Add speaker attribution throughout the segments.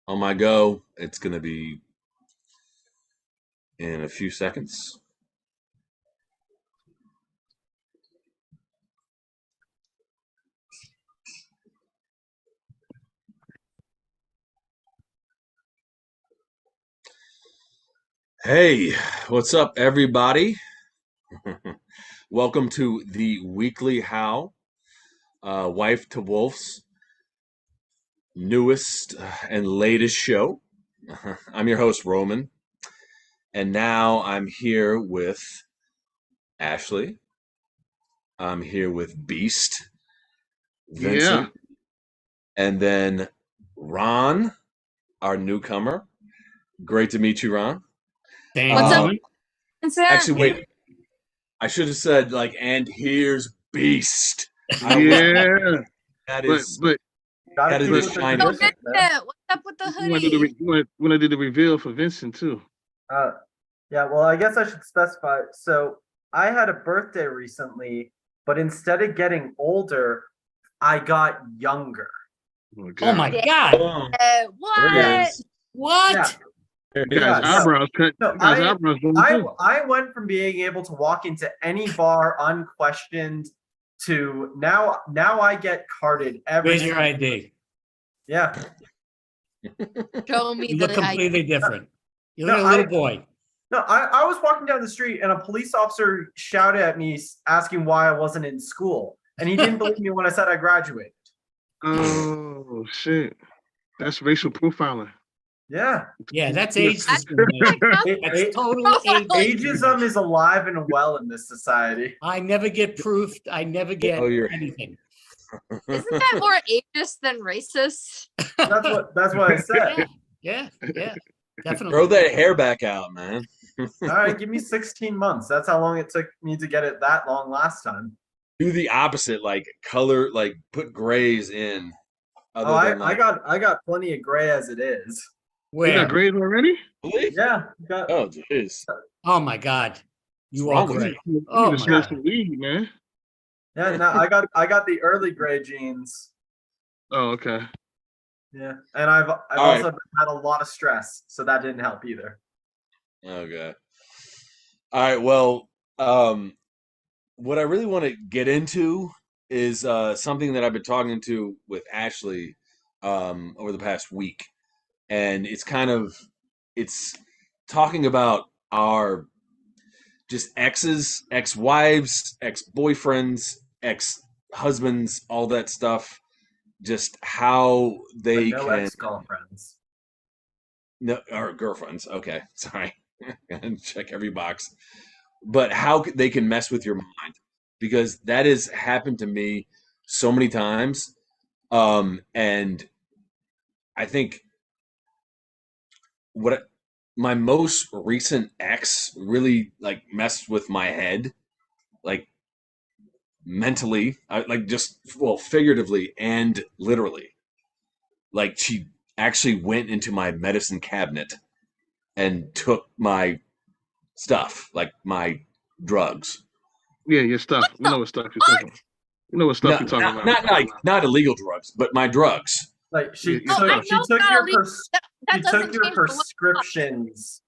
Speaker 1: On my go, it's going to be in a few seconds. Hey, what's up, everybody? Welcome to the weekly Howl, Wife to Wolf's newest and latest show. I'm your host, Roman, and now I'm here with Ashley. I'm here with Beast,
Speaker 2: Yeah.
Speaker 1: Vincent, and then Ron, our newcomer. Great to meet you, Ron.
Speaker 3: Same
Speaker 4: What's up,
Speaker 1: Uh,
Speaker 3: moment.
Speaker 1: actually,
Speaker 4: Vincent?
Speaker 1: wait. I should have said and here's Beast. I was
Speaker 2: Yeah.
Speaker 1: that
Speaker 2: But
Speaker 1: is
Speaker 2: but
Speaker 1: that
Speaker 5: Gotta
Speaker 1: is
Speaker 5: keep
Speaker 1: the
Speaker 5: it with the
Speaker 1: shiny.
Speaker 4: So
Speaker 5: tradition,
Speaker 4: Vincent,
Speaker 5: man.
Speaker 4: what's up with the
Speaker 2: we want to do the
Speaker 4: hoodie?
Speaker 2: we want to do the reveal for Vincent too.
Speaker 5: Uh, yeah, well, I guess I should specify. So I had a birthday recently, but instead of getting older, I got younger.
Speaker 3: Oh my
Speaker 4: Yeah.
Speaker 3: God!
Speaker 1: Oh,
Speaker 4: What?
Speaker 1: there it is.
Speaker 3: What?
Speaker 5: Yeah,
Speaker 1: There it
Speaker 2: You got his
Speaker 5: Yeah,
Speaker 1: is.
Speaker 2: eyebrows cut.
Speaker 5: no,
Speaker 2: You got his eyebrows done too.
Speaker 5: I went from being able to walk into any bar unquestioned to now I get carded every.
Speaker 3: Where's your ID?
Speaker 5: Yeah,
Speaker 4: Show me
Speaker 3: You look
Speaker 4: the ID.
Speaker 3: completely different. You
Speaker 5: No,
Speaker 3: look like a little boy.
Speaker 5: no, I was walking down the street and a police officer shouted at me asking why I wasn't in school, and he didn't believe me when I said I graduated.
Speaker 2: Oh shit. That's racial profiling.
Speaker 5: Yeah.
Speaker 3: Yeah, that's
Speaker 2: Yeah.
Speaker 3: age discrimination. That's total age
Speaker 5: Ageism
Speaker 3: discrimination.
Speaker 5: is alive and well in this society.
Speaker 3: I never get proof. I never get
Speaker 1: Oh, you're-
Speaker 3: anything.
Speaker 4: Isn't that more ageist than racist?
Speaker 5: That's what I said.
Speaker 3: Yeah, definitely.
Speaker 1: Throw that hair back out, man.
Speaker 5: All right, give me 16 months. That's how long it took me to get it that long last time.
Speaker 1: Do the opposite, color, put grays in.
Speaker 5: Oh, I got plenty of gray as it is.
Speaker 2: You
Speaker 3: Where?
Speaker 2: got grades already?
Speaker 1: Really?
Speaker 5: Yeah, got
Speaker 1: Oh, jeez.
Speaker 3: Oh my God! You
Speaker 1: What's
Speaker 3: are
Speaker 1: wrong with
Speaker 3: great.
Speaker 2: You
Speaker 3: Oh
Speaker 2: need to
Speaker 3: my
Speaker 2: smoke
Speaker 3: God!
Speaker 2: some weed, man.
Speaker 5: yeah. No, I got the early gray genes.
Speaker 2: Oh, okay.
Speaker 5: Yeah, and I've
Speaker 1: All
Speaker 5: also
Speaker 1: right.
Speaker 5: had a lot of stress, so that didn't help either.
Speaker 1: Okay. All right. Well, what I really want to get into is something that I've been talking to with Ashley over the past week, and it's talking about our just exes, ex-wives, ex-boyfriends, ex-husbands, all that stuff. Just how
Speaker 5: But
Speaker 1: they
Speaker 5: no
Speaker 1: can
Speaker 5: ex-girlfriends.
Speaker 1: no or girlfriends. Okay, sorry, check every box. But how they can mess with your mind because that has happened to me so many times. And I think what my most recent ex really messed with my head, like mentally, figuratively and literally. Like she actually went into my medicine cabinet and took my stuff, like my drugs.
Speaker 2: Yeah, your stuff. We know what stuff you're talking about. You know what stuff
Speaker 1: No,
Speaker 2: you're talking about.
Speaker 1: not illegal drugs, but my drugs.
Speaker 5: Like she
Speaker 2: Yeah,
Speaker 5: took
Speaker 2: I
Speaker 5: she
Speaker 4: know
Speaker 5: took
Speaker 4: it's not
Speaker 5: your
Speaker 4: illegal. That
Speaker 5: she
Speaker 4: doesn't
Speaker 5: took your
Speaker 4: change the law.
Speaker 5: prescriptions.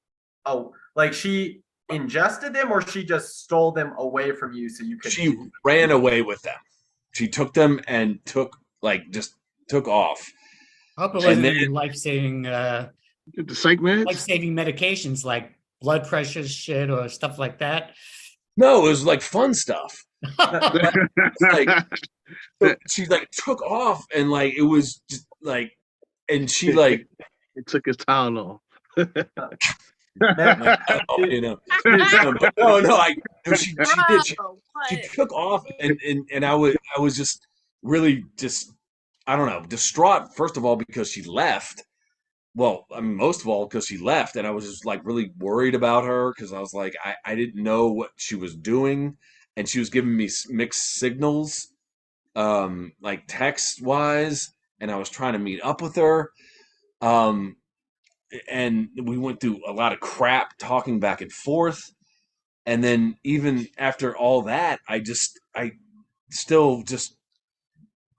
Speaker 5: Oh, like she ingested them or she just stole them away from you so you could
Speaker 1: She ran away with them. She took them and just took off.
Speaker 3: Hope it
Speaker 1: And
Speaker 3: wasn't
Speaker 1: then-
Speaker 3: any life-saving,
Speaker 2: Get the psych meds.
Speaker 3: life-saving medications like blood pressure shit or stuff like that.
Speaker 1: No, it was like fun stuff.
Speaker 2: Like,
Speaker 1: So she took off and it was just and she
Speaker 2: it took his Tylenol.
Speaker 5: Man,
Speaker 1: you know no, she did she
Speaker 4: Bro, what?
Speaker 1: took off and I was just really just I don't know distraught first of all because she left. Well, I mean, most of all because she left, and I was just really worried about her because I was I didn't know what she was doing, and she was giving me mixed signals, text wise, and I was trying to meet up with her, um, and we went through a lot of crap talking back and forth, and then even after all that, I still just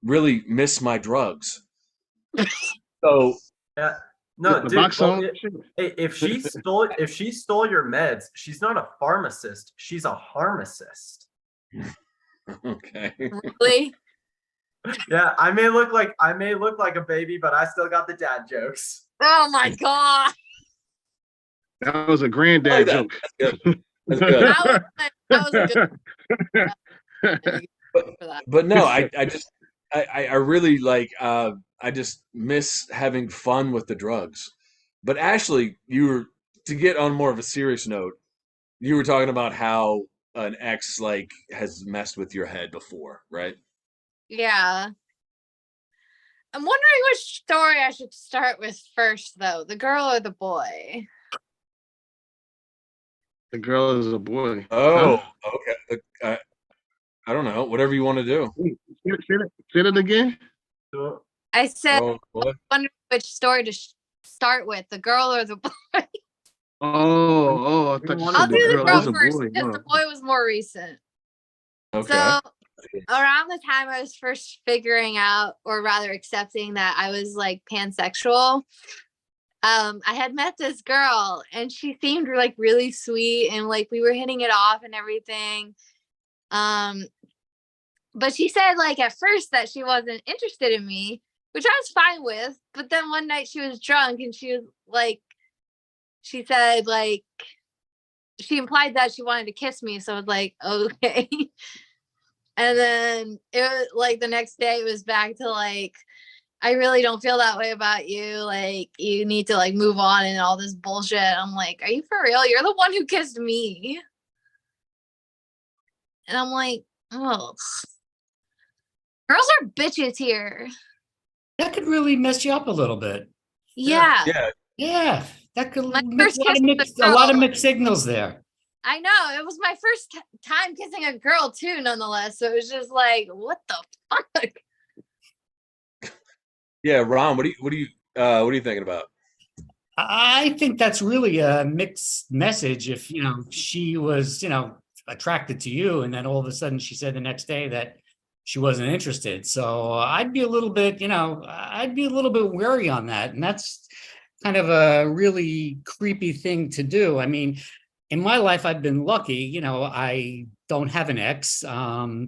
Speaker 1: really miss my drugs. So
Speaker 5: yeah, No,
Speaker 2: The
Speaker 5: dude.
Speaker 2: box
Speaker 5: Well,
Speaker 2: on.
Speaker 5: if she stole your meds, she's not a pharmacist. She's a harmacist.
Speaker 1: Okay.
Speaker 4: Really?
Speaker 5: Yeah, I may look like a baby, but I still got the dad jokes.
Speaker 4: Oh my god.
Speaker 2: That was a
Speaker 1: I like
Speaker 2: granddad
Speaker 1: that.
Speaker 2: joke.
Speaker 1: That's good. That's good.
Speaker 4: That was a good for that.
Speaker 1: But no, I really like I just miss having fun with the drugs. But Ashley, you were to get on more of a serious note, you were talking about how an ex like has messed with your head before, right?
Speaker 4: Yeah. I'm wondering which story I should start with first, though, the girl or the boy.
Speaker 2: The girl is a boy.
Speaker 1: Oh,
Speaker 2: Huh?
Speaker 1: okay. I don't know. Whatever you want to do.
Speaker 2: Say that again.
Speaker 5: So,
Speaker 4: I said,
Speaker 1: Oh, boy.
Speaker 4: wondering which story to start with, the girl or the boy.
Speaker 2: I thought you
Speaker 4: I'll
Speaker 2: said the
Speaker 4: do the
Speaker 2: girl
Speaker 4: girl
Speaker 2: is a
Speaker 4: first
Speaker 2: boy.
Speaker 4: because the boy was more recent.
Speaker 1: Okay.
Speaker 4: So around the time I was first figuring out, or rather accepting that I was like pansexual, I had met this girl and she seemed like really sweet and like we were hitting it off and everything. But she said like at first that she wasn't interested in me, which I was fine with. But then one night she was drunk and she was like, she said like, she implied that she wanted to kiss me. So I was like, okay. And then it was like the next day it was back to like, I really don't feel that way about you. Like you need to like move on and all this bullshit. I'm like, are you for real? You're the one who kissed me. And I'm like, oh, girls are bitches here.
Speaker 3: That could really mess you up a little bit.
Speaker 4: Yeah.
Speaker 1: Yeah.
Speaker 3: Yeah, that could
Speaker 4: My
Speaker 3: mix
Speaker 4: first kiss with
Speaker 3: a lot of
Speaker 4: girl.
Speaker 3: mixed signals there.
Speaker 4: I know. It was my first time kissing a girl too, nonetheless. So it was just like, what the fuck?
Speaker 1: Yeah, Ron, what are you thinking about?
Speaker 3: I think that's really a mixed message. If she was attracted to you, and then all of a sudden she said the next day that she wasn't interested. So I'd be a little bit, wary on that, and that's kind of a really creepy thing to do. I mean, in my life, I've been lucky. I don't have an ex, so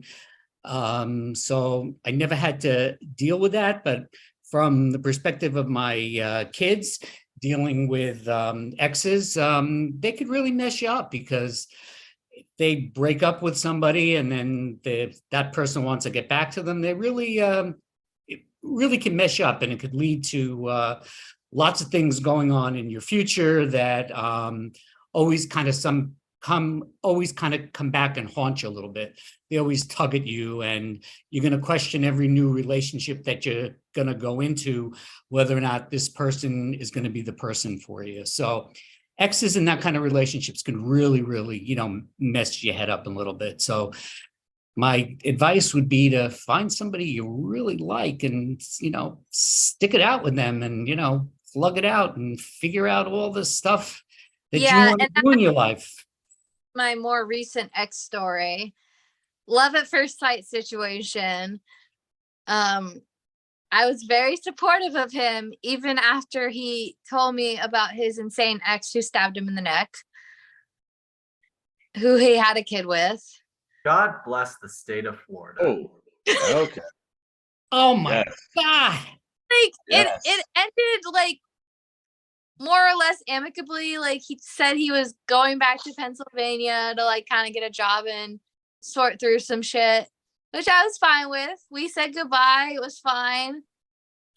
Speaker 3: I never had to deal with that. But from the perspective of my kids dealing with exes, they could really mess you up because they break up with somebody and then that person wants to get back to them. They really, it really can mess you up, and it could lead to lots of things going on in your future that always kind of come back and haunt you a little bit. They always tug at you, and you're going to question every new relationship that you're going to go into, whether or not this person is going to be the person for you. So exes in that kind of relationships can really, really, mess your head up a little bit. So my advice would be to find somebody you really like and, stick it out with them and, plug it out and figure out all the stuff that you want to do in your life.
Speaker 4: My more recent ex story, love at first sight situation. I was very supportive of him even after he told me about his insane ex who stabbed him in the neck, who he had a kid with.
Speaker 5: God bless the state of Florida.
Speaker 1: Oh, okay.
Speaker 3: Oh my
Speaker 1: Yes.
Speaker 3: God.
Speaker 4: Like
Speaker 1: Yes.
Speaker 4: it ended like more or less amicably. Like he said he was going back to Pennsylvania to like kind of get a job and sort through some shit, which I was fine with. We said goodbye. It was fine.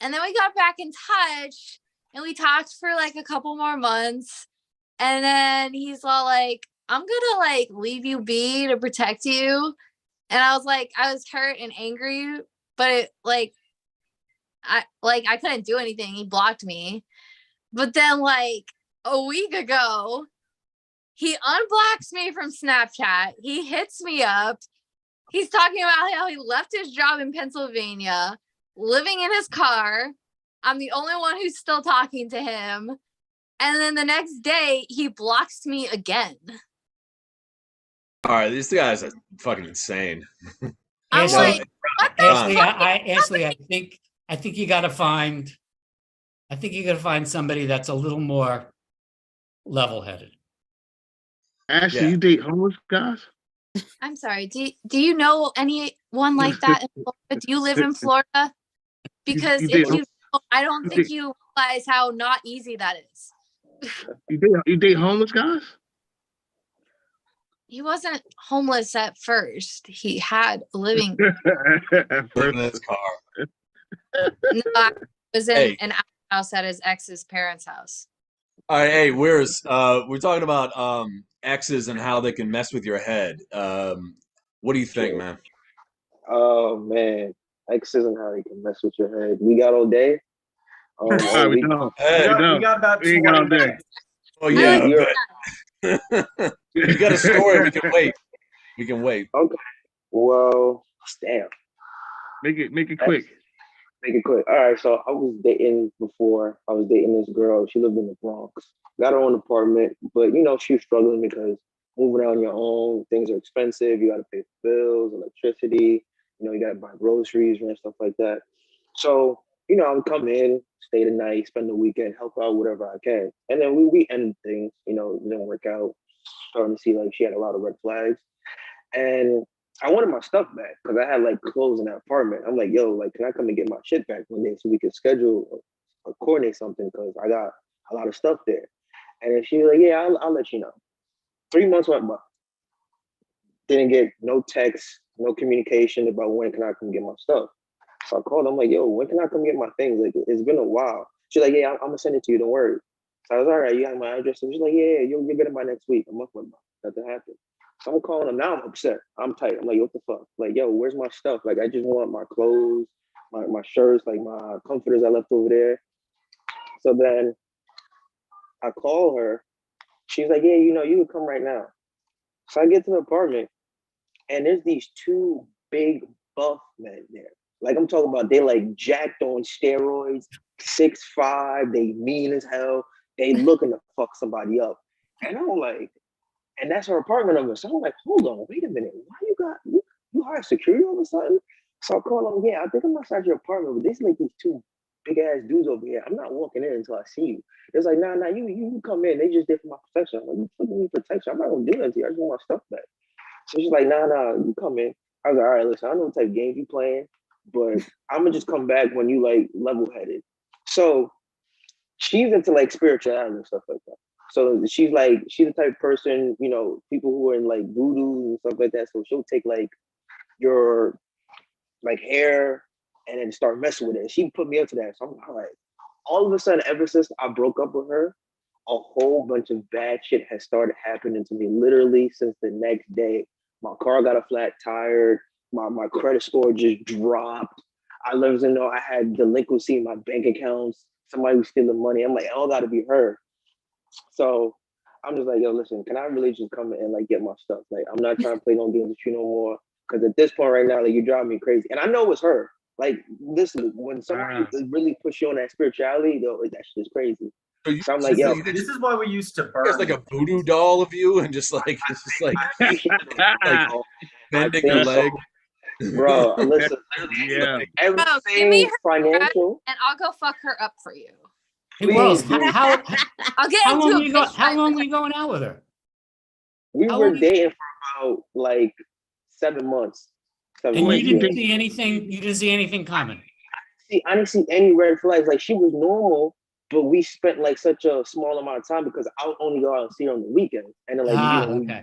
Speaker 4: And then we got back in touch and we talked for like a couple more months. And then he's all like, I'm gonna like leave you be to protect you. And I was like, I was hurt and angry, but it, I couldn't do anything. He blocked me. But then like a week ago, he unblocks me from Snapchat. He hits me up. He's talking about how he left his job in Pennsylvania, living in his car. I'm the only one who's still talking to him. And then the next day, he blocks me again.
Speaker 1: All right, this guy's fucking insane.
Speaker 4: I'm
Speaker 3: Ashley,
Speaker 4: like, what the
Speaker 3: Ashley,
Speaker 4: fuck?
Speaker 3: I think you got to find I think you're gonna find somebody that's a little more level-headed.
Speaker 2: Ashley,
Speaker 1: Yeah.
Speaker 2: you date homeless guys?
Speaker 4: I'm sorry. Do you know anyone like that in Florida? Do you live in Florida? Because
Speaker 2: you
Speaker 4: if
Speaker 2: date
Speaker 4: you don't, I don't
Speaker 2: you
Speaker 4: think
Speaker 2: date
Speaker 4: you realize how not easy that is.
Speaker 2: you date homeless guys?
Speaker 4: He wasn't homeless at first. He had a living.
Speaker 1: Living in his car.
Speaker 4: No, I was in
Speaker 1: Hey.
Speaker 4: an house at his ex's parents' house.
Speaker 1: All right, hey, we're talking about exes and how they can mess with your head. What do you think,
Speaker 6: Sure.
Speaker 1: man?
Speaker 6: Oh man, exes and how they can mess with your head. We got all day.
Speaker 2: Nah,
Speaker 6: All
Speaker 2: we
Speaker 6: week.
Speaker 2: don't.
Speaker 5: We
Speaker 2: We
Speaker 5: got, we
Speaker 2: don't.
Speaker 5: got about
Speaker 2: We ain't got
Speaker 5: 20
Speaker 2: all day.
Speaker 5: minutes.
Speaker 1: Oh
Speaker 4: I
Speaker 1: yeah,
Speaker 4: like
Speaker 6: You're-
Speaker 1: but you got a story. We can wait. We can wait.
Speaker 6: Okay. Well, damn.
Speaker 2: Make it quick.
Speaker 6: Make it quick. All right. So I was dating before. I was dating this girl. She lived in the Bronx. Got her own apartment, but she was struggling because moving out on your own, things are expensive. You got to pay for bills, electricity. You got to buy groceries and stuff like that. So I would come in, stay the night, spend the weekend, help out whatever I can, and then we end things. It didn't work out. Starting to see like she had a lot of red flags, and I wanted my stuff back because I had like clothes in that apartment. I'm like, yo, like, can I come and get my shit back one day so we can schedule or coordinate something because I got a lot of stuff there. And then she was like, yeah, I'll let you know. 3 months went by. Didn't get no text, no communication about when can I come get my stuff. So I called. I'm like, yo, when can I come get my things? Like, it's been a while. She's like, yeah, I'm gonna send it to you. Don't worry. So I was all right. You got my address? And she's like, yeah, you'll get it by next week. A month went by. Nothing happened. So I'm calling them now. I'm upset. I'm tight. I'm like, what the fuck? Like, yo, where's my stuff? Like, I just want my clothes, my shirts, like my comforters I left over there. So then I call her. She's like, yeah, you can come right now. So I get to the apartment, and there's these two big buff men there. Like I'm talking about, they like jacked on steroids, 6'5", they mean as hell. They looking to fuck somebody up. And I'm like, and that's her apartment number. So I'm like, hold on, wait a minute. Why you hired security all of a sudden? So I call them, yeah, I think I'm outside your apartment, but there's like these two big ass dudes over here. I'm not walking in until I see you. It's like, nah, you come in. They just did for my protection. I'm like, you fucking need protection. I'm not gonna do that to you. I just want my stuff back. So she's like, nah, you come in. I was like, all right, listen, I know what type of games you playing, but I'm gonna just come back when you like level-headed. So she's into like spirituality and stuff like that. So she's the type of person, people who are in like voodoo and stuff like that. So she'll take like your like hair and then start messing with it. She put me up to that. So I'm like, all right. All of a sudden, ever since I broke up with her, a whole bunch of bad shit has started happening to me literally since the next day. My car got a flat tire. My credit score just dropped. I learned to know I had delinquency in my bank accounts. Somebody was stealing money. I'm like, it all got to be her. So I'm just like, yo, listen, can I really just come and like get my stuff? Like, I'm not trying to play no games with you no more. Because at this point right now, like, you're driving me crazy. And I know it's her. Like, listen, when somebody really push you on that spirituality, though, that shit is crazy. So I'm like, yo,
Speaker 5: This is why we used to burn.
Speaker 1: There's like a voodoo doll of you, and just like it's just like bending your leg.
Speaker 6: Bro, listen,
Speaker 2: Yeah.
Speaker 6: everything
Speaker 4: give me her
Speaker 6: financial,
Speaker 4: and I'll go fuck her up for you.
Speaker 3: Hey, Wells,
Speaker 6: Please, dude.
Speaker 3: how
Speaker 4: I'll get
Speaker 3: how
Speaker 4: into
Speaker 3: long
Speaker 4: a
Speaker 3: were you go,
Speaker 4: bitch
Speaker 3: how
Speaker 4: fight
Speaker 3: long
Speaker 4: with
Speaker 3: were you going out with her?
Speaker 6: we
Speaker 3: How
Speaker 6: were
Speaker 3: old is-
Speaker 6: dating for about like 7 months.
Speaker 3: And you
Speaker 2: Wait,
Speaker 3: didn't
Speaker 6: yeah.
Speaker 3: see anything. You didn't see anything coming.
Speaker 6: I didn't see any red flags. Like she was normal, but we spent like such a small amount of time because I would only go out and see her on the weekend. And then
Speaker 3: Okay.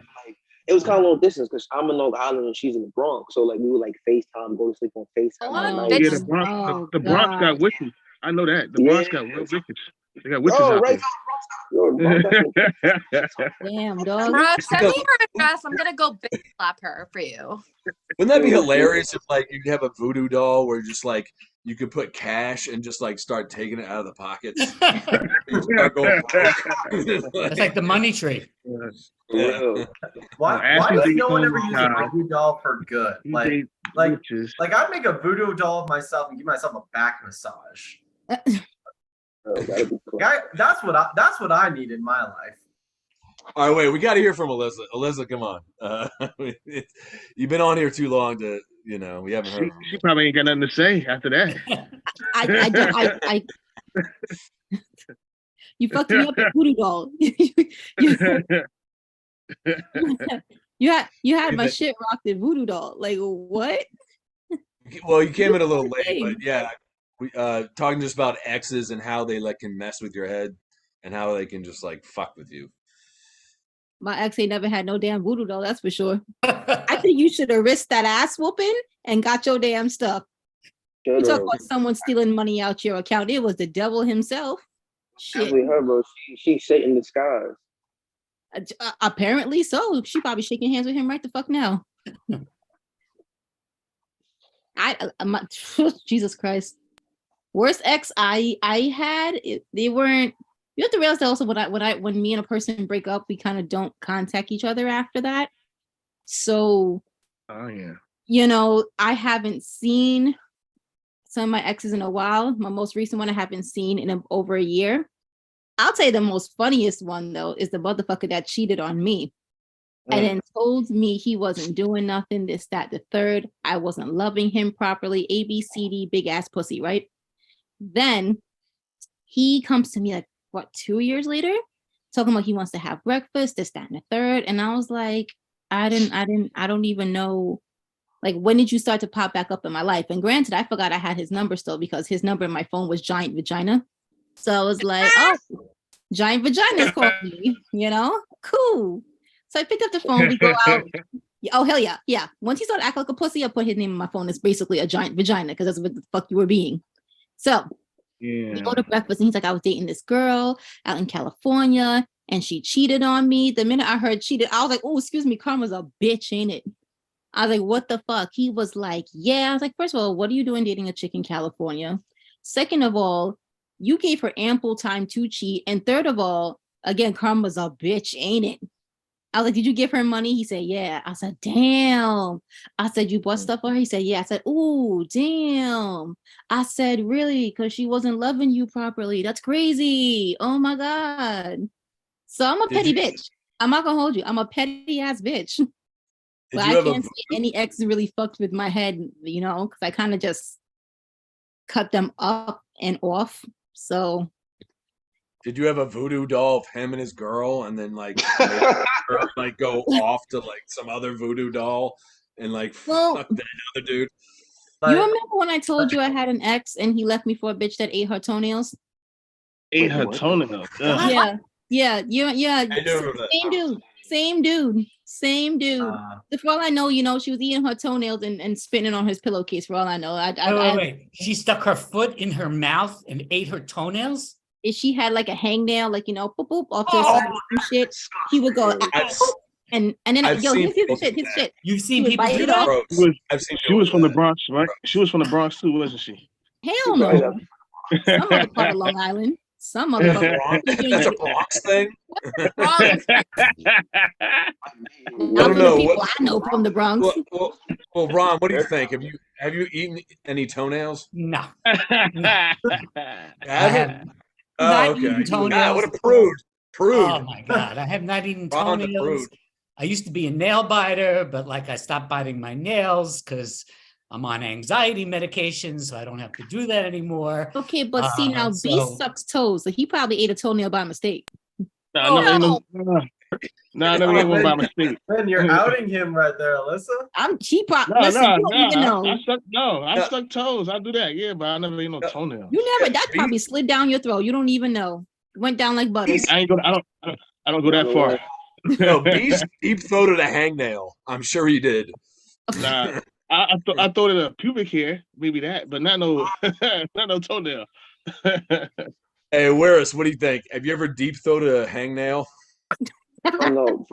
Speaker 6: it was kind of long distance because I'm in Long Island and she's in the Bronx. So like we would like FaceTime, go to sleep on FaceTime.
Speaker 4: A lot of
Speaker 6: all
Speaker 2: Oh,
Speaker 6: night.
Speaker 2: yeah,
Speaker 4: bitches-
Speaker 2: the Bronx,
Speaker 7: Oh,
Speaker 2: the Bronx got
Speaker 7: God.
Speaker 2: witches. I know that. The Bronx got real witches. They got witches
Speaker 6: Oh,
Speaker 2: out
Speaker 6: right. Yo, the Bronx got some-
Speaker 7: Damn, dog.
Speaker 4: Bro, send me her address. I'm gonna go bitch slap her for you.
Speaker 1: Wouldn't that be hilarious if like you have a voodoo doll where just like you could put cash and just like start taking it out of the pockets? You start going broke.
Speaker 3: It's like the money tree.
Speaker 6: For
Speaker 1: Yeah.
Speaker 6: real.
Speaker 5: Why
Speaker 2: Ashley
Speaker 5: does
Speaker 2: dates
Speaker 5: no one ever
Speaker 2: homeless
Speaker 5: use a
Speaker 2: guys.
Speaker 5: voodoo doll for good?
Speaker 2: You
Speaker 5: Like,
Speaker 2: date
Speaker 5: like-
Speaker 2: witches.
Speaker 5: I'd make a voodoo doll of myself and give myself a back massage.
Speaker 6: Oh, that'd be cool.
Speaker 5: That's what I need in my life.
Speaker 1: All right, wait. We got to hear from Alyssa. Alyssa, come on. You've been on here too long to, we haven't heard.
Speaker 2: She probably ain't got nothing to say after that.
Speaker 7: I You fucked me up at voodoo doll. You had my shit rocked at voodoo doll. Like what?
Speaker 1: Well, you came in a little
Speaker 7: Poor
Speaker 1: late, but
Speaker 7: thing.
Speaker 1: yeah, we talking just about exes and how they like can mess with your head and how they can just like fuck with you.
Speaker 7: My ex ain't never had no damn voodoo doll, that's for sure. I think you should have risked that ass whooping and got your damn stuff. You talk about someone stealing money out your account. It was the devil himself. Shit.
Speaker 6: Definitely her, bro. She's Satan in disguise.
Speaker 7: Apparently so. She probably shaking hands with him right the fuck now. Jesus Christ. Worst ex I had, they weren't. You have to realize that also when me and a person break up, we kind of don't contact each other after that. So,
Speaker 2: Oh yeah.
Speaker 7: you know, I haven't seen some of my exes in a while. My most recent one I haven't seen in over a year. I'll tell you the most funniest one though is the motherfucker that cheated on me and then told me he wasn't doing nothing, this, that, the third. I wasn't loving him properly. A, B, C, D, big ass pussy, right? Then he comes to me like, what, 2 years later, talking about he wants to have breakfast, this, that, and the third. And I was like, I don't even know. Like, when did you start to pop back up in my life? And granted, I forgot I had his number still because his number in my phone was Giant Vagina. So I was like, oh, Giant Vagina's calling me, you know? Cool. So I picked up the phone, we go out. Oh, hell yeah. Yeah. Once he started acting like a pussy, I put his name in my phone. It's basically a giant vagina because that's what the fuck you were being. So we go to breakfast and he's like, I was dating this girl out in California and she cheated on me. The minute I heard cheated, I was like, oh, excuse me, Karma's a bitch, ain't it? I was like, what the fuck? He was like, yeah. I was like, first of all, what are you doing dating a chick in California? Second of all, you gave her ample time to cheat. And third of all, again, Karma's a bitch, ain't it? I was like, did you give her money? He said, yeah. I said, damn. I said, you bought stuff for her? He said, yeah. I said, ooh, damn. I said, really? Because she wasn't loving you properly. That's crazy. Oh my God. So I'm a petty bitch. I'm not gonna hold you. I'm a petty ass bitch. But I can't say any ex really fucked with my head, you know, because I kind of just cut them up and off. So
Speaker 1: did you have a voodoo doll of him and his girl, and then like her, like go off to like some other voodoo doll and like fuck that other dude?
Speaker 7: You remember when I told you I had an ex and he left me for a bitch that ate her tonenails?
Speaker 2: Ate her toenails.
Speaker 7: Yeah. Same dude. For all I know, you know, she was eating her toenails and spitting on his pillowcase. For all I know,
Speaker 3: wait. She stuck her foot in her mouth and ate her toenails.
Speaker 7: If she had like a hangnail, like, you know, boop boop off to the side and shit, he would go and then here's his shit.
Speaker 3: You've seen people do that?
Speaker 2: She was from the Bronx, right? She was from the Bronx too, wasn't she?
Speaker 7: Hell no. Some other part of Long Island. Some other
Speaker 1: It's a Bronx thing.
Speaker 7: Bronx.
Speaker 1: I don't know.
Speaker 7: People I know from the Bronx.
Speaker 1: Well, Ron, what do you think? Have you eaten any toenails?
Speaker 3: No.
Speaker 1: I haven't.
Speaker 3: Not eaten toenails.
Speaker 1: God, what a prude.
Speaker 3: Oh my God. I have not eaten toenails. I used to be a nail biter, but like I stopped biting my nails because I'm on anxiety medication, so I don't have to do that anymore.
Speaker 7: Okay, but see now, B sucks toes, so he probably ate a toenail by mistake.
Speaker 2: No, I never ate one by mistake.
Speaker 5: Man, you're outing him right there, Alyssa.
Speaker 2: I stuck toes. I do that, yeah, but I never ate no toenail.
Speaker 7: You never. That probably slid down your throat. You don't even know. Went down like butter.
Speaker 2: I don't go that far.
Speaker 1: No, Beast deep throated a hangnail. I'm sure he did.
Speaker 2: Nah. I thought it a pubic hair, maybe that, but not no toenail.
Speaker 1: Hey, Waris, what do you think? Have you ever deep throated a hangnail?
Speaker 6: No.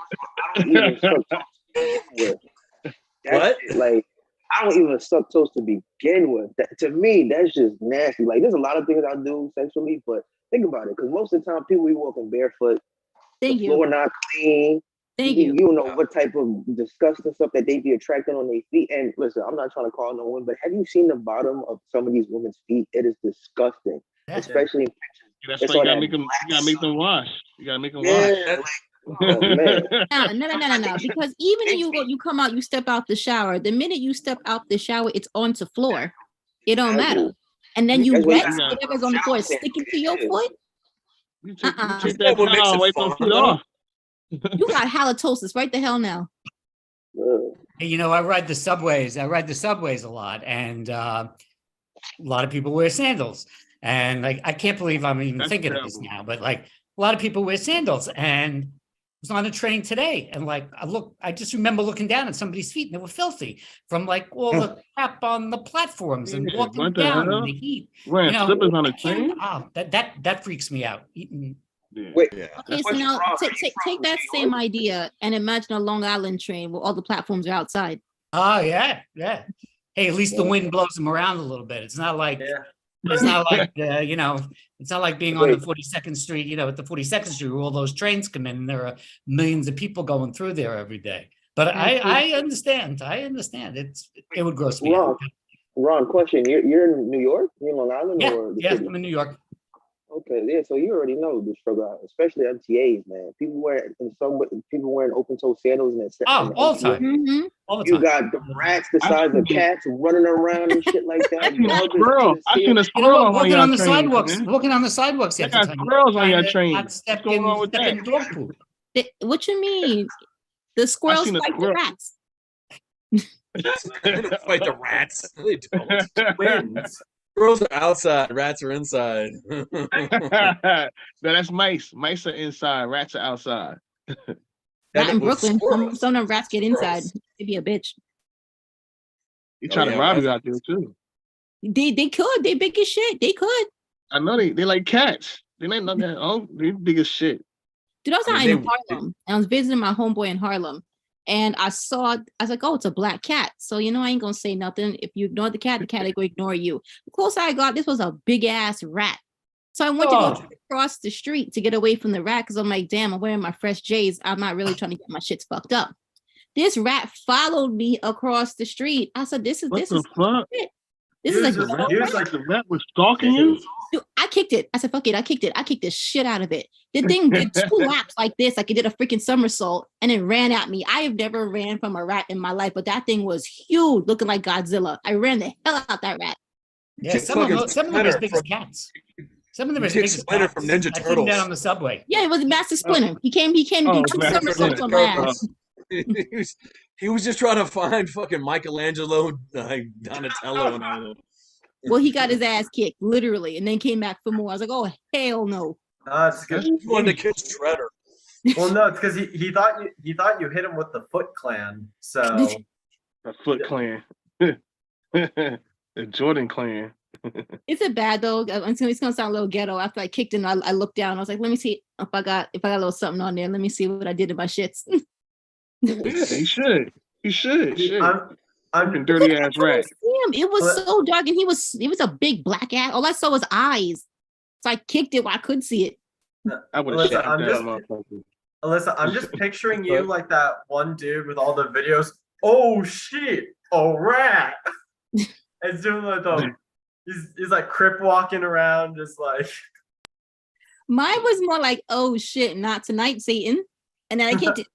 Speaker 1: What?
Speaker 6: Like, I don't even suck toes to begin with. To me, that's just nasty. Like, there's a lot of things I do sexually, but think about it, because most of the time people be walking barefoot. The floor not clean. You don't know what type of disgusting stuff that they be attracting on their feet. And listen, I'm not trying to call no one, but have you seen the bottom of some of these women's feet? It is disgusting, especially in pictures.
Speaker 2: Yeah, that's why you gotta make them wash. You gotta make them wash.
Speaker 6: Oh, man.
Speaker 7: No. Because even if you come out, you step out the shower. The minute you step out the shower, it's onto floor. It don't matter. And then you wet, whatever's on the floor is sticking to your foot.
Speaker 2: You take
Speaker 1: Isn't
Speaker 2: that
Speaker 1: that what makes
Speaker 2: towel
Speaker 1: it
Speaker 2: away
Speaker 1: fun,
Speaker 2: from feet
Speaker 1: though?
Speaker 2: off.
Speaker 7: You got halitosis right the hell now.
Speaker 3: Hey, you know, I ride the subways. I ride the subways a lot, and a lot of people wear sandals. And like, I can't believe I'm even
Speaker 2: That's
Speaker 3: thinking of this
Speaker 2: terrible.
Speaker 3: now, but like, a lot of people wear sandals. And I was on a train today, and like, I just remember looking down at somebody's feet, and they were filthy from like all the crap on the platforms and
Speaker 2: Yeah,
Speaker 3: walking
Speaker 2: what the
Speaker 3: down in
Speaker 2: hell?
Speaker 3: the heat.
Speaker 2: Wearing
Speaker 3: You know,
Speaker 2: slippers on
Speaker 3: I
Speaker 2: a
Speaker 3: can't.
Speaker 2: train?
Speaker 3: Oh, that freaks me out. Eating.
Speaker 2: Yeah.
Speaker 6: Wait,
Speaker 1: Yeah.
Speaker 7: Okay, so
Speaker 6: Question,
Speaker 7: now
Speaker 6: Ron,
Speaker 7: take that same idea and imagine a Long Island train where all the platforms are outside.
Speaker 3: Oh yeah, yeah. Hey, at least the
Speaker 6: Yeah.
Speaker 3: wind blows them around a little bit. It's not like
Speaker 5: Yeah.
Speaker 3: it's not like you know, it's not like being on the
Speaker 6: Wait.
Speaker 3: 42nd Street, you know, at the 42nd Street where all those trains come in and there are millions of people going through there every day. But I understand. It would gross me out.
Speaker 6: Ron, question. You're in New York? You're in Long Island
Speaker 3: Yeah,
Speaker 6: or the
Speaker 3: yeah,
Speaker 6: city?
Speaker 3: I'm in New York.
Speaker 6: Okay, yeah. So you already know the struggle, especially MTAs, man. People wearing open toe sandals in that.
Speaker 3: Oh, all the time.
Speaker 7: Mm-hmm.
Speaker 3: All the
Speaker 6: You
Speaker 3: time.
Speaker 6: got the rats the size of cats running around and shit like that.
Speaker 2: I seen a
Speaker 6: Bugs
Speaker 2: squirrel. I seen a
Speaker 3: You
Speaker 2: squirrel
Speaker 3: know,
Speaker 2: on one of
Speaker 3: walking on
Speaker 2: y'all
Speaker 3: the
Speaker 2: trains,
Speaker 3: sidewalks,
Speaker 2: man.
Speaker 3: walking on the sidewalks
Speaker 2: They
Speaker 3: the other
Speaker 2: got
Speaker 3: time.
Speaker 2: squirrels on your
Speaker 3: Trying to
Speaker 2: train.
Speaker 3: not step
Speaker 2: What's going on with
Speaker 3: in
Speaker 2: that?
Speaker 3: dog poop.
Speaker 7: What you mean? The squirrels
Speaker 2: seen a
Speaker 7: fight the
Speaker 2: squirrel.
Speaker 7: rats.
Speaker 1: They don't fight the rats. They don't.
Speaker 5: Twins.
Speaker 1: Girls are outside, rats are inside.
Speaker 2: No, that's mice. Mice are inside. Rats are outside.
Speaker 7: Not in
Speaker 1: well,
Speaker 7: Brooklyn.
Speaker 1: squirrels.
Speaker 7: Some of them rats get inside.
Speaker 1: Squirrels.
Speaker 7: They be a bitch.
Speaker 2: He
Speaker 1: Oh,
Speaker 2: trying
Speaker 1: yeah,
Speaker 2: to rob
Speaker 1: rats.
Speaker 2: you out there too.
Speaker 7: They could. They big as shit. They could.
Speaker 2: I know they like cats. They ain't nothing. Oh, they big as shit.
Speaker 7: Dude, I was
Speaker 1: I
Speaker 7: out
Speaker 1: mean,
Speaker 7: in
Speaker 1: they-
Speaker 7: Harlem. And I was visiting my homeboy in Harlem. And I was like, oh, it's a black cat. So, you know, I ain't going to say nothing. If you ignore the cat ain't going to ignore you. The closer I got, this was a big ass rat. So I went to go across the street to get away from the rat because I'm like, damn, I'm wearing my fresh J's. I'm not really trying to get my shits fucked up. This rat followed me across the street. I said, this is
Speaker 2: What the fuck?
Speaker 7: shit. This is like,
Speaker 5: He was like,
Speaker 2: The rat was stalking you?
Speaker 7: dude, I kicked it. I said, fuck it. I kicked it. I kicked the shit out of it. The thing did 2 laps like this, like it did a freaking somersault and it ran at me. I have never ran from a rat in my life, but that thing was huge, looking like Godzilla. I ran the hell out that rat.
Speaker 3: Yeah, some of them as big as cats. Some of them
Speaker 1: You
Speaker 3: as
Speaker 1: take
Speaker 3: big as
Speaker 1: Splinter
Speaker 3: cats.
Speaker 1: from Ninja
Speaker 3: I took him
Speaker 1: Turtles.
Speaker 3: down on the subway.
Speaker 7: Yeah, it was a massive splinter. He came, he
Speaker 2: Oh,
Speaker 7: did 2
Speaker 2: Master
Speaker 7: somersaults on
Speaker 2: Splinter.
Speaker 7: my ass.
Speaker 1: he was just trying to find fucking Michelangelo, like Donatello, and all that.
Speaker 7: Well, he got his ass kicked, literally, and then came back for more. I was like, oh, hell no.
Speaker 5: it's good.
Speaker 1: He wanted to kill Shredder.
Speaker 5: Well, no, it's because he thought you hit him with the Foot Clan. So
Speaker 2: The Foot Clan. The Jordan Clan.
Speaker 7: Is it bad though? It's gonna sound a little ghetto. After I kicked him, I looked down. I was like, let me see if I got a little something on there. Let me see what I did to my shits.
Speaker 2: Yeah, he should. He should.
Speaker 5: I'm
Speaker 2: Fucking dirty ass rat.
Speaker 7: Damn, it was so dark, and he was a big black ass. All I saw was eyes. So I kicked it while I couldn't see it.
Speaker 2: I would have
Speaker 5: Alyssa,
Speaker 2: shot
Speaker 5: I'm
Speaker 2: that
Speaker 5: just-
Speaker 2: motherfucker.
Speaker 5: Alyssa, I'm just picturing you like that one dude with all the videos. Oh shit, a rat. It's doing like he's like crip walking around, just like
Speaker 7: Mine was more like, oh shit, not tonight, Satan. And then I kicked it.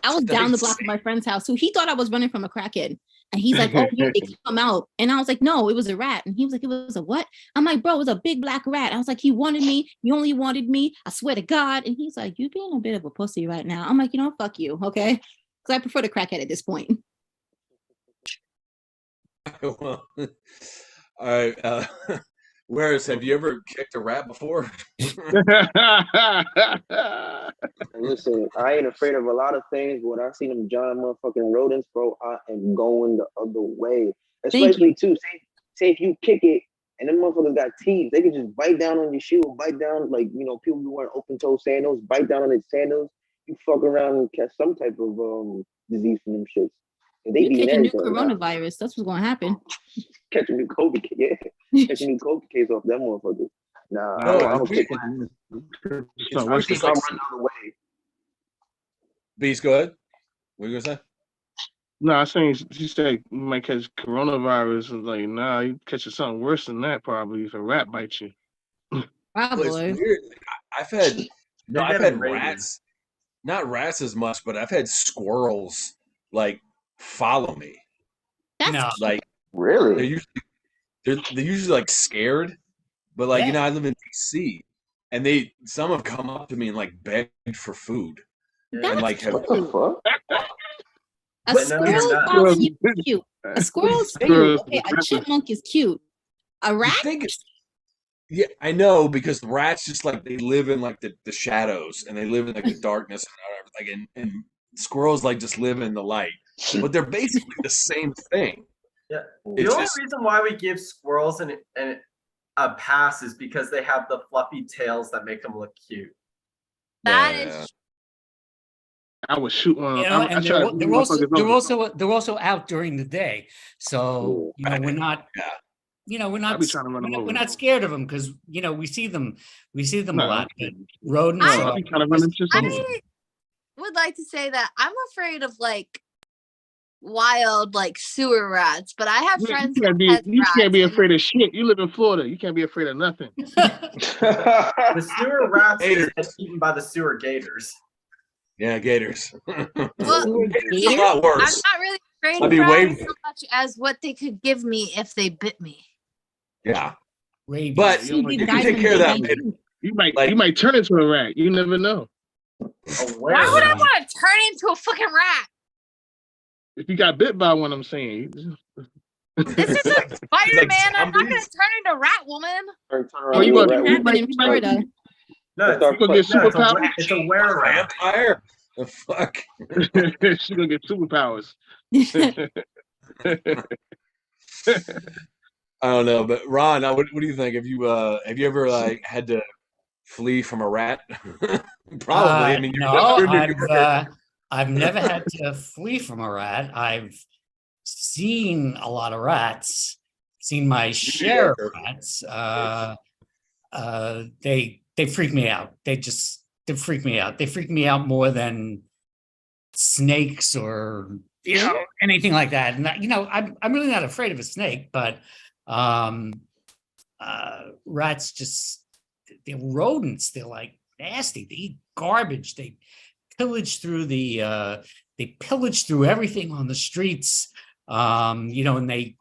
Speaker 7: I was down the block from my friend's house, so he thought I was running from a crackhead. And he's like, oh, yeah, they come out. And I was like, no, it was a rat. And he was like, it was a what? I'm like, bro, it was a big black rat. I was like, he wanted me. He only wanted me. I swear to God. And he's like, you're being a bit of a pussy right now. I'm like, you know, fuck you, okay? Because I prefer the crackhead at this point.
Speaker 1: Well, all right. Whereas, have you ever kicked a rat before?
Speaker 6: Listen, I ain't afraid of a lot of things. When I see them giant motherfucking rodents, bro, I am going the other way. Especially too, say if you kick it and them motherfuckers got teeth, they can just bite down on your shoe, bite down, like, you know, people who wearing open toe sandals, bite down on their sandals. You fuck around and catch some type of disease from them shits. And they
Speaker 7: You
Speaker 6: be
Speaker 7: catch a new
Speaker 6: everything.
Speaker 7: coronavirus. That's what's going to happen.
Speaker 6: Catch a new COVID case, yeah. Catch a new COVID case off them motherfuckers. Nah, I don't kick one.
Speaker 2: So what's
Speaker 6: Just
Speaker 2: the
Speaker 6: like run the other way.
Speaker 1: Beast, go ahead. What are you gonna say?
Speaker 2: No, I'm saying she said you might catch coronavirus. And like, nah, you catching something worse than that probably if a rat bites you.
Speaker 1: Well,
Speaker 7: Probably.
Speaker 1: it's weird. I've had
Speaker 5: They're
Speaker 1: I've
Speaker 5: getting
Speaker 1: had
Speaker 5: rabies.
Speaker 1: rats, not rats as much, but I've had squirrels like follow me.
Speaker 7: That's
Speaker 3: No.
Speaker 1: Like they're
Speaker 6: Really?
Speaker 1: usually they're usually like scared, but like you
Speaker 3: Yeah.
Speaker 1: know I live in DC, and some have come up to me and like begged for food.
Speaker 7: That's
Speaker 1: like, have-
Speaker 6: What the
Speaker 7: cute.
Speaker 6: fuck?
Speaker 7: A
Speaker 5: But no,
Speaker 7: squirrel
Speaker 5: you're not.
Speaker 7: following you is cute. A squirrel's cute.
Speaker 2: Squirrels-
Speaker 7: Okay, a chipmunk is cute. A
Speaker 1: You
Speaker 7: rat?
Speaker 1: think yeah, I know, because the rats just like they live in like the shadows and they live in like the darkness and whatever, like and squirrels like just live in the light. But they're basically the same thing.
Speaker 5: Yeah. The
Speaker 1: It's
Speaker 5: only
Speaker 1: just-
Speaker 5: reason why we give squirrels a pass is because they have the fluffy tails that make them look cute.
Speaker 4: That
Speaker 1: Yeah.
Speaker 4: is
Speaker 2: I would shoot one.
Speaker 3: You know,
Speaker 2: I
Speaker 3: and
Speaker 2: tried to
Speaker 3: they're also out during the day. So we're not.
Speaker 1: Yeah.
Speaker 3: We're
Speaker 2: I'd
Speaker 3: not.
Speaker 2: be trying to run them
Speaker 3: We're
Speaker 2: over.
Speaker 3: not scared of them because we see them. We see them
Speaker 2: No,
Speaker 3: a lot. But rodents.
Speaker 4: I-
Speaker 2: I'd be trying to run into someone.
Speaker 4: I would like to say that I'm afraid of like wild like sewer rats, but I have friends
Speaker 2: You can't
Speaker 4: who pet
Speaker 2: you can't be
Speaker 4: rats,
Speaker 2: afraid of shit. You live in Florida. You can't be afraid of nothing.
Speaker 5: The sewer rats
Speaker 1: Gators.
Speaker 5: get eaten by the sewer gators.
Speaker 1: Yeah, gators.
Speaker 4: Well,
Speaker 1: It's a lot
Speaker 4: I'm
Speaker 1: worse.
Speaker 4: not really afraid
Speaker 1: I'd
Speaker 4: of
Speaker 1: be
Speaker 4: rats
Speaker 1: way-
Speaker 4: so much as what they could give me if they bit me.
Speaker 1: Yeah.
Speaker 3: Rabies.
Speaker 1: But
Speaker 7: See,
Speaker 1: you
Speaker 7: these
Speaker 1: can
Speaker 7: guys
Speaker 1: take
Speaker 7: when
Speaker 1: care of
Speaker 7: they
Speaker 1: that
Speaker 7: bite
Speaker 1: later.
Speaker 7: you.
Speaker 2: You might turn into a rat. You never know.
Speaker 5: A
Speaker 4: Why would I
Speaker 5: werewolf.
Speaker 4: want to turn into a fucking rat?
Speaker 2: If you got bit by one, I'm saying.
Speaker 4: This is a Spider-Man. I'm not gonna
Speaker 1: zombies?
Speaker 4: turn into rat woman.
Speaker 6: Turn
Speaker 2: Oh,
Speaker 6: around
Speaker 2: you
Speaker 6: and
Speaker 2: gonna-
Speaker 6: rat
Speaker 2: you
Speaker 6: will-
Speaker 2: might-
Speaker 7: Happened in Florida.
Speaker 5: No,
Speaker 6: Start
Speaker 2: You gonna get
Speaker 5: no, it's a
Speaker 2: superpowers?
Speaker 5: were- it's a were-rat.
Speaker 1: Vampire? The fuck?
Speaker 2: She's gonna get superpowers.
Speaker 1: I don't know, but Ron, what do you think? Have you ever like had to flee from a rat? Probably. I mean,
Speaker 3: no,
Speaker 1: you're in New York.
Speaker 3: I've never had to flee from a rat. I've seen a lot of rats. Seen my share of
Speaker 1: Yorker.
Speaker 3: rats. They freak me out. They freak me out. They freak me out more than snakes or anything like that. And I'm really not afraid of a snake, but rats they're rodents. They're like nasty. They eat garbage. They pillage through everything on the streets. And they,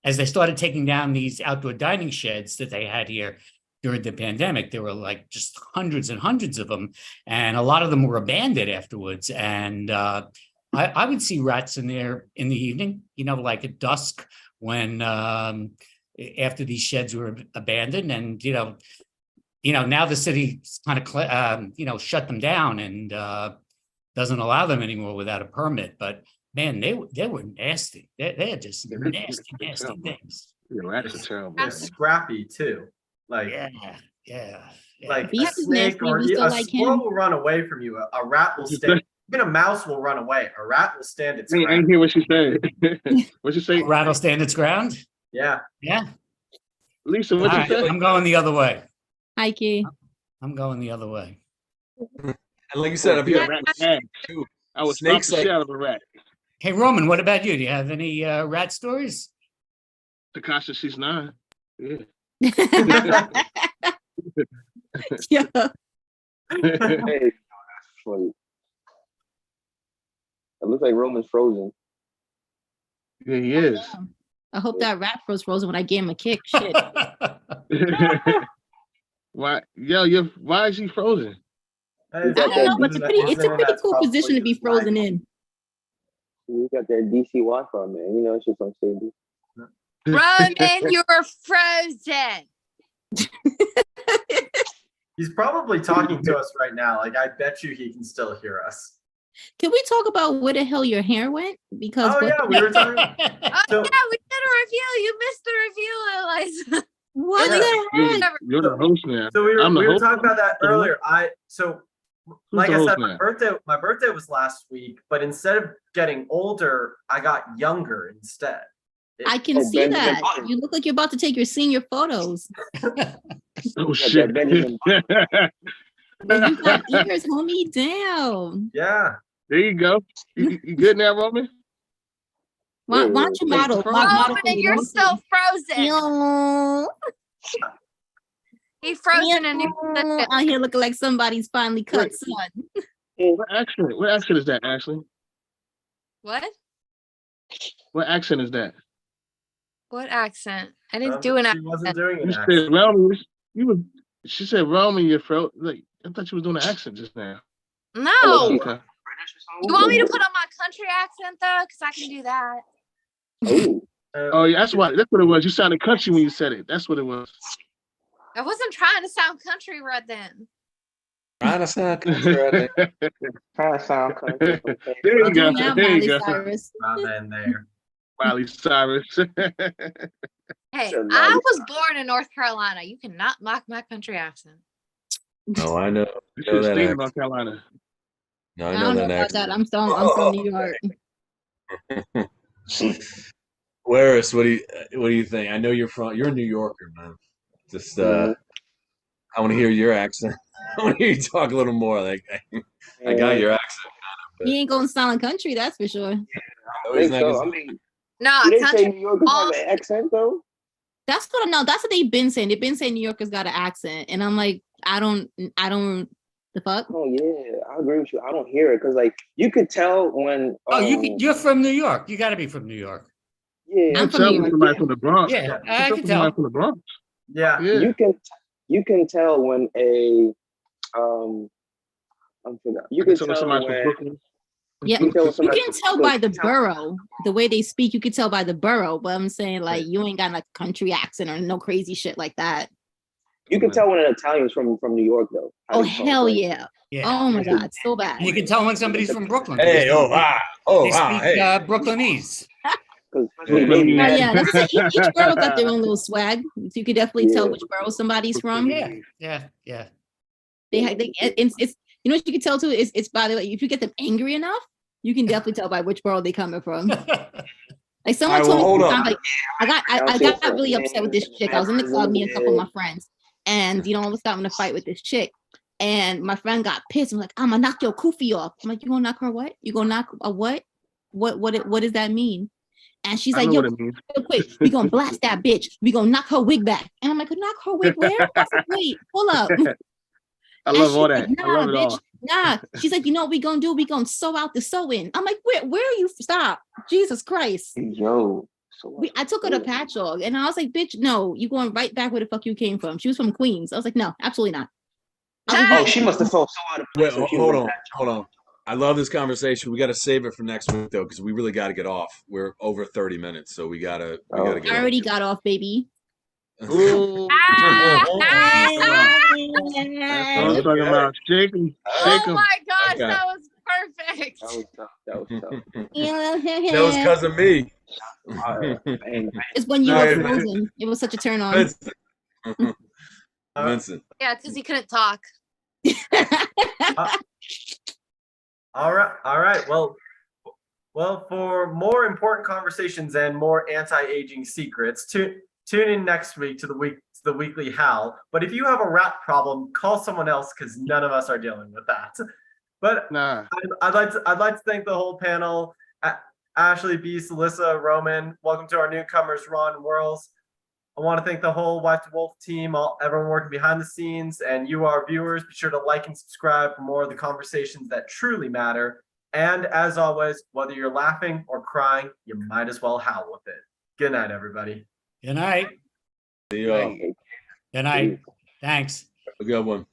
Speaker 3: as they started taking down these outdoor dining sheds that they had here during the pandemic, there were like just hundreds and hundreds of them, and a lot of them were abandoned afterwards. And I would see rats in there in the evening, like at dusk when after these sheds were abandoned, and now the city kind of shut them down and doesn't allow them anymore without a permit. But man, they were nasty. They're just nasty things.
Speaker 2: Yeah, rats are terrible.
Speaker 5: They're scrappy too. Like
Speaker 3: Yeah.
Speaker 5: like
Speaker 7: Beast
Speaker 5: a
Speaker 7: is
Speaker 5: snake
Speaker 7: nasty,
Speaker 5: or
Speaker 7: we still
Speaker 5: a
Speaker 7: like
Speaker 5: squirrel
Speaker 7: him.
Speaker 5: will run away from you. A rat will stand. Even a mouse will run away. A rat will stand its
Speaker 2: I ain't
Speaker 5: ground.
Speaker 2: hear what she said. What you say?
Speaker 3: Rattle stand its ground.
Speaker 5: Yeah.
Speaker 3: Yeah.
Speaker 2: Lisa,
Speaker 3: All
Speaker 2: what you
Speaker 3: right,
Speaker 2: say?
Speaker 3: I'm going the other way.
Speaker 7: Hi, Key.
Speaker 3: I'm going the other way.
Speaker 1: And like you said, if you
Speaker 2: Yeah, rat bag.
Speaker 1: too,
Speaker 2: I would stomp
Speaker 1: snakes
Speaker 2: the
Speaker 1: like
Speaker 2: shit out of a rat.
Speaker 3: Hey, Roman, what about you? Do you have any rat stories?
Speaker 2: Takasha, she's 9. Yeah.
Speaker 7: Yeah.
Speaker 6: Hey, that's funny. It looks like Roman's frozen.
Speaker 2: Yeah, he is.
Speaker 7: I hope that rat froze frozen when I gave him a kick. Shit.
Speaker 2: Why? Yo, why is he frozen?
Speaker 7: I don't know, but it's a pretty cool position to be frozen in.
Speaker 6: You got that DC Wi-Fi, man. You know it's just unstable.
Speaker 4: Roman, you're frozen.
Speaker 5: He's probably talking to us right now. Like I bet you he can still hear us.
Speaker 7: Can we talk about where the hell your hair went? Because
Speaker 5: Oh
Speaker 7: what,
Speaker 5: yeah, we were talking.
Speaker 4: Oh
Speaker 5: So-
Speaker 4: yeah, we did a review. You missed the review, Eliza.
Speaker 7: what
Speaker 5: Yeah.
Speaker 7: the heck?
Speaker 2: You're the host now.
Speaker 5: So we
Speaker 2: I'm the
Speaker 5: were
Speaker 2: host.
Speaker 5: talking about that earlier. Like
Speaker 2: the
Speaker 5: I
Speaker 2: host
Speaker 5: said,
Speaker 2: now?
Speaker 5: my birthday was last week, but instead of getting older, I got younger instead.
Speaker 7: I can
Speaker 6: Oh,
Speaker 7: see
Speaker 6: Benjamin
Speaker 7: that.
Speaker 6: Button.
Speaker 7: You look like you're about to take your senior photos.
Speaker 2: Oh
Speaker 6: Got
Speaker 2: shit.
Speaker 6: that Benjamin
Speaker 7: But you got ears, homie. Damn.
Speaker 5: Yeah.
Speaker 2: There you go. You good now, Roman?
Speaker 7: Why don't you model? Model for
Speaker 4: Roman,
Speaker 7: me.
Speaker 4: you're
Speaker 7: Let me
Speaker 4: still
Speaker 7: see.
Speaker 4: frozen.
Speaker 7: Ew.
Speaker 4: He frozen and
Speaker 7: Ew. Out here looking like somebody's finally cut
Speaker 2: Right.
Speaker 7: son.
Speaker 2: What accent? What accent is that, Ashley?
Speaker 4: What?
Speaker 2: What accent is that?
Speaker 4: What accent? I didn't do an
Speaker 5: She
Speaker 4: accent.
Speaker 5: wasn't doing
Speaker 2: You
Speaker 5: an
Speaker 2: said,
Speaker 5: accent.
Speaker 2: well, you was She said Roman, your throat. Like I thought you was doing an accent just now.
Speaker 4: No.
Speaker 6: Oh,
Speaker 2: Okay.
Speaker 4: You want me to put on my country accent though? Because I can do that.
Speaker 6: Oh,
Speaker 2: Oh yeah, that's why. That's what it was. You sounded country when you said it. That's what it was.
Speaker 4: I wasn't trying to sound country right then.
Speaker 1: Trying to sound country, I think.
Speaker 6: trying to sound country.
Speaker 2: There you go.
Speaker 7: Now,
Speaker 2: There you
Speaker 7: Miley
Speaker 2: go.
Speaker 7: Cyrus.
Speaker 5: in there.
Speaker 2: Miley Cyrus.
Speaker 4: Hey,
Speaker 6: Said
Speaker 4: I
Speaker 6: Miley
Speaker 4: was born in North Carolina. You cannot mock my country accent.
Speaker 1: No, I know.
Speaker 2: You
Speaker 1: I know
Speaker 2: should
Speaker 1: that
Speaker 2: stay in
Speaker 1: accent.
Speaker 2: North Carolina.
Speaker 1: No,
Speaker 7: I
Speaker 1: I
Speaker 7: don't
Speaker 1: know
Speaker 7: know
Speaker 1: that
Speaker 7: about
Speaker 1: accent.
Speaker 7: that. I'm from New York.
Speaker 1: Waris, what do you think? I know you're a New Yorker, man. Just
Speaker 6: Mhm.
Speaker 1: I want to hear your accent. I want to hear you talk a little more. Like I got your accent.
Speaker 7: He ain't going silent country, that's for sure.
Speaker 6: I
Speaker 1: No, he's
Speaker 6: think
Speaker 1: not
Speaker 6: so.
Speaker 1: gonna-
Speaker 6: I mean,
Speaker 4: No,
Speaker 6: do they say
Speaker 4: country.
Speaker 6: New Yorkers have
Speaker 4: all-
Speaker 6: an accent though?
Speaker 7: That's what I know. That's what they've been saying. They've been saying New Yorkers got an accent, and I'm like, I don't. The fuck?
Speaker 6: Oh yeah, I agree with you. I don't hear it because like you could tell when.
Speaker 3: Oh, you're from New York. You got to be from New York.
Speaker 6: Yeah,
Speaker 7: I'm
Speaker 2: You
Speaker 7: from
Speaker 2: tell
Speaker 7: New
Speaker 2: me
Speaker 7: York.
Speaker 2: somebody from the Bronx.
Speaker 3: Yeah, I
Speaker 2: You
Speaker 3: can
Speaker 2: tell somebody
Speaker 3: tell.
Speaker 2: from the Bronx.
Speaker 5: Yeah.
Speaker 2: Yeah.
Speaker 6: you can tell when a I'm forgot. You can tell
Speaker 2: somebody from
Speaker 6: when
Speaker 2: Brooklyn.
Speaker 7: Yeah,
Speaker 6: you can tell
Speaker 7: you
Speaker 6: somebody
Speaker 7: can
Speaker 6: from
Speaker 7: tell by the
Speaker 6: Brooklyn.
Speaker 7: borough, the way they speak. You can tell by the borough. But I'm saying like you ain't got like country accent or no crazy shit like that.
Speaker 6: You can tell when an Italian's from New York though. How
Speaker 7: Oh
Speaker 6: they talk,
Speaker 7: hell
Speaker 6: like,
Speaker 7: yeah!
Speaker 3: Yeah.
Speaker 7: Oh my
Speaker 3: yeah.
Speaker 7: god, so bad.
Speaker 3: And you can tell when somebody's from Brooklyn.
Speaker 1: Hey,
Speaker 3: because they speak
Speaker 1: hey.
Speaker 3: Brooklynese.
Speaker 6: 'cause
Speaker 2: Brooklyn,
Speaker 6: maybe
Speaker 2: yeah.
Speaker 7: Oh yeah, that's it. Each borough got their own little swag. So you can definitely tell
Speaker 6: Yeah.
Speaker 7: which borough somebody's from.
Speaker 3: Yeah.
Speaker 7: It's you know what you can tell too is it's by the way if you get them angry enough, you can definitely tell by which borough they coming from. Like someone
Speaker 1: All right,
Speaker 7: told
Speaker 1: well,
Speaker 7: me
Speaker 1: hold
Speaker 7: one
Speaker 1: on.
Speaker 7: time, like I got really upset with this chick. I was in the club, me and a couple of my friends, and I was having a fight with this chick. And my friend got pissed. I'm like, I'm gonna knock your kufi off. I'm like, you gonna knock her what? You gonna knock a what? What does that mean? And she's
Speaker 2: I
Speaker 7: like,
Speaker 2: know
Speaker 7: yo,
Speaker 2: what it means.
Speaker 7: real quick, we gonna blast that bitch. We gonna knock her wig back. And I'm like, knock her wig where? I was like, wait, hold up.
Speaker 2: I
Speaker 7: And
Speaker 2: love
Speaker 7: she's
Speaker 2: all
Speaker 7: like,
Speaker 2: that. I love it all.
Speaker 7: nah. She's like, you know what we gonna do? We gonna sew out the sewing. I'm like, where are you? Stop. Jesus Christ.
Speaker 6: Yo. So
Speaker 7: I took her to Patchogue and I was like, bitch, no, you going right back where the fuck you came from. She was from Queens. I was like, no, absolutely not.
Speaker 6: Oh, she must have felt so out of
Speaker 1: Wait,
Speaker 6: place. when she
Speaker 1: hold
Speaker 6: was
Speaker 1: on,
Speaker 6: in
Speaker 1: hold on. I love this conversation. We got to save it for next week though, because we really got to get off. We're over 30 minutes, so we gotta
Speaker 6: Oh.
Speaker 1: get
Speaker 7: I already got off, baby.
Speaker 2: Ooh.
Speaker 4: Ah!
Speaker 2: That's what I'm talking about. Shake 'em. Shake
Speaker 4: Oh
Speaker 2: 'em.
Speaker 4: my gosh,
Speaker 1: Okay.
Speaker 4: that was perfect.
Speaker 6: That was tough. That was tough.
Speaker 1: That was because of me.
Speaker 6: Bang,
Speaker 7: It's when you
Speaker 1: No,
Speaker 7: were
Speaker 1: it-
Speaker 7: frozen. It was such a turn on.
Speaker 1: Vincent. Vincent.
Speaker 4: Yeah, because he couldn't talk.
Speaker 5: All right. Well, for more important conversations and more anti-aging secrets, tune in next week to the weekly Howl. But if you have a rap problem, call someone else because none of us are dealing with that. But
Speaker 2: Nah.
Speaker 5: I'd like to thank the whole panel. Ashley, Beast, Alyssa, Roman. Welcome to our newcomers, Ron and Whirls. I want to thank the whole Wife to Wolf team, everyone working behind the scenes, and you, our viewers. Be sure to like and subscribe for more of the conversations that truly matter. And as always, whether you're laughing or crying, you might as well howl with it. Good night, everybody.
Speaker 3: Good night.
Speaker 1: See y'all.
Speaker 3: Good night. Thanks.
Speaker 1: Have a good one.